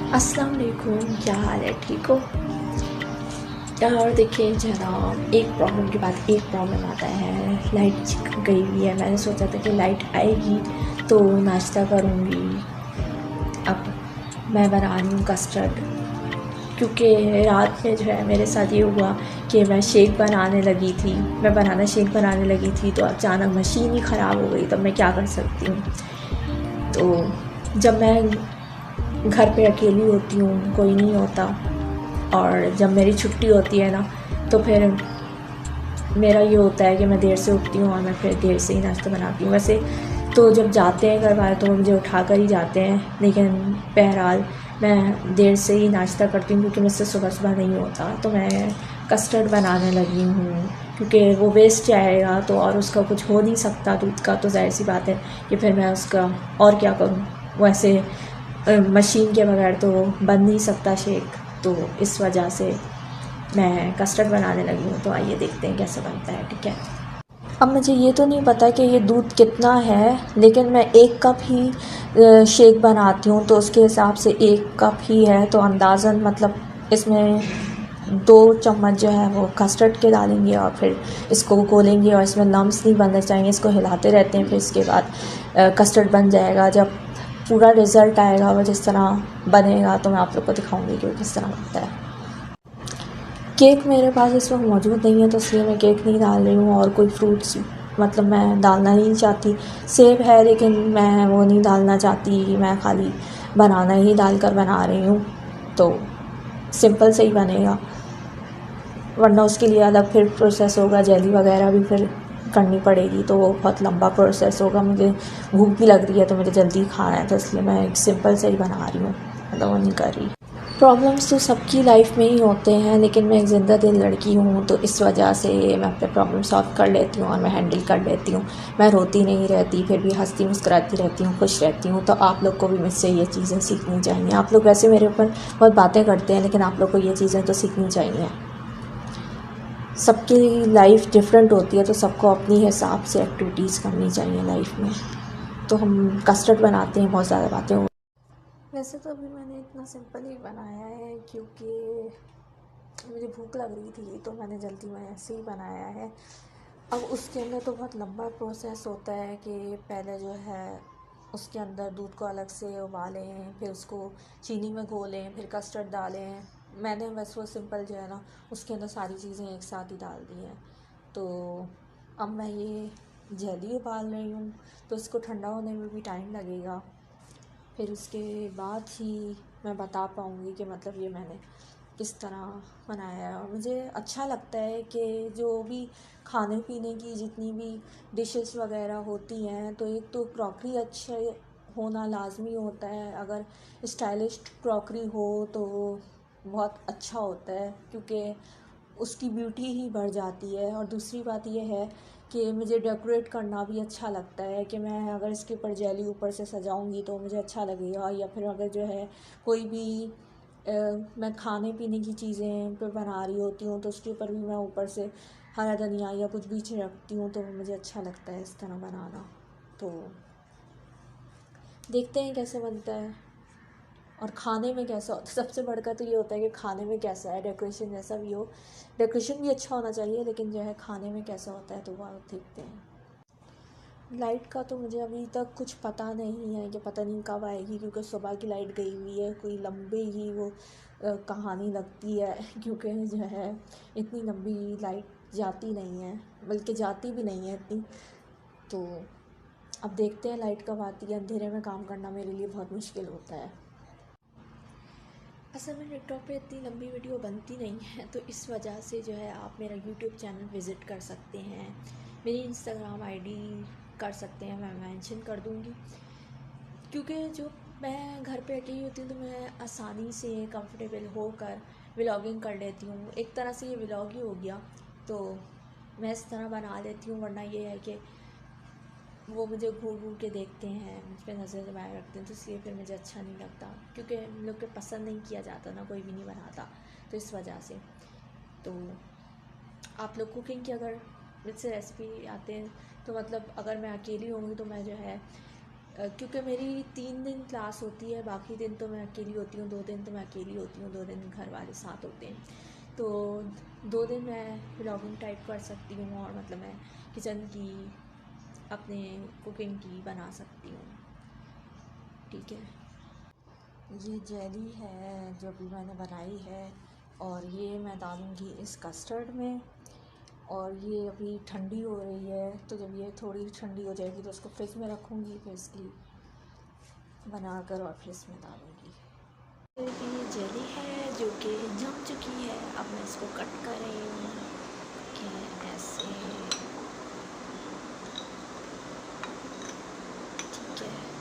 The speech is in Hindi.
अस्सलाम वालेकुम, क्या हाल है? ठीक हो? और देखिए जनाब, एक प्रॉब्लम के बाद एक प्रॉब्लम आता है। लाइट गई हुई है। मैंने सोचा था कि लाइट आएगी तो नाश्ता करूँगी। अब मैं बना रही हूँ कस्टर्ड, क्योंकि रात में जो है मेरे साथ ये हुआ कि मैं शेक बनाने लगी थी तो अचानक मशीन ही ख़राब हो गई। तब मैं क्या कर सकती हूँ? तो जब मैं घर पे अकेली होती हूँ, कोई नहीं होता, और जब मेरी छुट्टी होती है ना, तो फिर मेरा ये होता है कि मैं देर से उठती हूँ और मैं फिर देर से ही नाश्ता बनाती हूँ। वैसे तो जब जाते हैं घर वाले तो वो मुझे उठा कर ही जाते हैं, लेकिन बहरहाल मैं देर से ही नाश्ता करती हूँ क्योंकि मुझसे सुबह सुबह नहीं होता। तो मैं कस्टर्ड बनाने लगी हूँ क्योंकि वो वेस्ट जाएगा तो, और उसका कुछ हो नहीं सकता दूध का, तो ज़ाहिर सी बात है कि फिर मैं उसका और क्या करूँ। वैसे मशीन के बगैर तो बन नहीं सकता शेक, तो इस वजह से मैं कस्टर्ड बनाने लगी हूँ। तो आइए देखते हैं कैसे बनता है। ठीक है, अब मुझे ये तो नहीं पता कि ये दूध कितना है, लेकिन मैं 1 कप ही शेक बनाती हूँ, तो उसके हिसाब से 1 कप ही है। तो अंदाज़न मतलब इसमें 2 चम्मच जो है वो कस्टर्ड के डालेंगे और फिर इसको घोलेंगे, और इसमें लम्स नहीं बनने चाहिए। इसको हिलाते रहते हैं, फिर इसके बाद कस्टर्ड बन जाएगा। जब पूरा रिज़ल्ट आएगा वो जिस तरह बनेगा तो मैं आप लोग को दिखाऊंगी कि वो किस तरह बनता है। केक मेरे पास इस वक्त मौजूद नहीं है, तो इसलिए मैं केक नहीं डाल रही हूँ, और कोई फ्रूट्स मतलब मैं डालना नहीं चाहती। सेब है लेकिन मैं वो नहीं डालना चाहती, मैं खाली बनाना ही डालकर बना रही हूँ, तो सिंपल से ही बनेगा। वरना उसके लिए अलग फिर प्रोसेस होगा, जेली वगैरह भी फिर करनी पड़ेगी, तो वो बहुत लंबा प्रोसेस होगा। मुझे भूख भी लग रही है तो मुझे जल्दी खाना है, तो इसलिए मैं एक सिंपल से ही बना रही हूँ, मतलब वो नहीं कर रही। प्रॉब्लम्स तो सबकी लाइफ में ही होते हैं, लेकिन मैं एक ज़िंदा दिल लड़की हूँ, तो इस वजह से मैं अपने प्रॉब्लम सॉल्व कर लेती हूँ और मैं हैंडल कर लेती हूँ। मैं रोती नहीं रहती, फिर भी हंसती मुस्कुराती रहती हूँ, खुश रहती हूँ। तो आप लोग को भी मुझसे ये चीज़ें सीखनी चाहिए। आप लोग वैसे मेरे ऊपर बहुत बातें करते हैं, लेकिन आप लोग को ये चीज़ें तो सीखनी चाहिए। सबकी लाइफ डिफरेंट होती है, तो सबको अपनी हिसाब से एक्टिविटीज़ करनी चाहिए लाइफ में। तो हम कस्टर्ड बनाते हैं, बहुत ज़्यादा बातें हो। वैसे तो अभी मैंने इतना सिंपल ही बनाया है क्योंकि मुझे भूख लग रही थी, तो मैंने जल्दी में ऐसे ही बनाया है। अब उसके अंदर तो बहुत लंबा प्रोसेस होता है कि पहले जो है उसके अंदर दूध को अलग से उबालें, फिर उसको चीनी में घोलें, फिर कस्टर्ड डालें। मैंने बस वो सिंपल जो है ना, उसके अंदर सारी चीज़ें एक साथ ही डाल दी हैं। तो अब मैं ये जेली उबाल रही हूँ, तो इसको ठंडा होने में भी टाइम लगेगा। फिर उसके बाद ही मैं बता पाऊँगी कि मतलब ये मैंने किस तरह बनाया है। और मुझे अच्छा लगता है कि जो भी खाने पीने की जितनी भी डिशेस वगैरह होती हैं, तो एक तो क्रॉकरी अच्छे होना लाजमी होता है। अगर स्टाइलिश क्रॉकरी हो तो बहुत अच्छा होता है, क्योंकि उसकी ब्यूटी ही बढ़ जाती है। और दूसरी बात यह है कि मुझे डेकोरेट करना भी अच्छा लगता है, कि मैं अगर इसके ऊपर जेली ऊपर से सजाऊंगी तो मुझे अच्छा लगेगा। या फिर अगर जो है कोई भी मैं खाने पीने की चीज़ें पे बना रही होती हूँ, तो उसके ऊपर भी मैं ऊपर से हरा धनिया या कुछ भी छिड़कती हूँ, तो मुझे अच्छा लगता है इस तरह बनाना। तो देखते हैं कैसे बनता है और खाने में कैसा होता है। सबसे बढ़कर तो ये होता है कि खाने में कैसा है, डेकोरेशन जैसा भी हो, डेकोरेशन भी अच्छा होना चाहिए, लेकिन जो है खाने में कैसा होता है तो वो देखते हैं। लाइट का तो मुझे अभी तक कुछ पता नहीं है कि पता नहीं कब आएगी, क्योंकि सुबह की लाइट गई हुई है। कोई लंबी ही वो कहानी लगती है क्योंकि जो है इतनी लंबी लाइट जाती नहीं है, बल्कि जाती भी नहीं है इतनी। तो अब देखते हैं लाइट कब आती है। अंधेरे में काम करना मेरे लिए बहुत मुश्किल होता है। असल में टिकटॉक पे इतनी लंबी वीडियो बनती नहीं है, तो इस वजह से जो है आप मेरा यूट्यूब चैनल विज़िट कर सकते हैं, मेरी इंस्टाग्राम आईडी कर सकते हैं, मैं मेंशन कर दूँगी। क्योंकि जो मैं घर पे अकेली होती हूँ तो मैं आसानी से कंफर्टेबल होकर व्लॉगिंग कर लेती हूँ। एक तरह से ये व्लॉग ही हो गया, तो मैं इस तरह बना लेती हूँ। वरना ये है कि वो मुझे घूर घूर के देखते हैं, मुझ पर नज़र जमाए रखते हैं, तो इसलिए फिर मुझे अच्छा नहीं लगता, क्योंकि हम लोग के पसंद नहीं किया जाता ना, कोई भी नहीं बनाता, तो इस वजह से। तो आप लोग कुकिंग की अगर मुझसे रेसिपी आते हैं, तो मतलब अगर मैं अकेली होंगी तो मैं जो है क्योंकि मेरी 3 दिन क्लास होती है, बाकी दिन तो मैं अकेली होती हूँ, 2 दिन तो मैं अकेली होती हूँ, 2 दिन घर वाले साथ होते हैं। तो 2 दिन मैं व्लॉगिंग टाइप कर सकती हूँ और मतलब मैं किचन की अपने कुकिंग की बना सकती हूँ। ठीक है, ये जेली है जो भी मैंने बनाई है और ये मैं डालूँगी इस कस्टर्ड में। और ये अभी ठंडी हो रही है, तो जब ये थोड़ी ठंडी हो जाएगी तो उसको फ्रिज में रखूँगी, फिर इसकी बनाकर और फिर इसमें डालूँगी। ये जेली है जो कि जम चुकी है, अब मैं इसको कट कर रही हूँ कि ऐसे। ठीक है,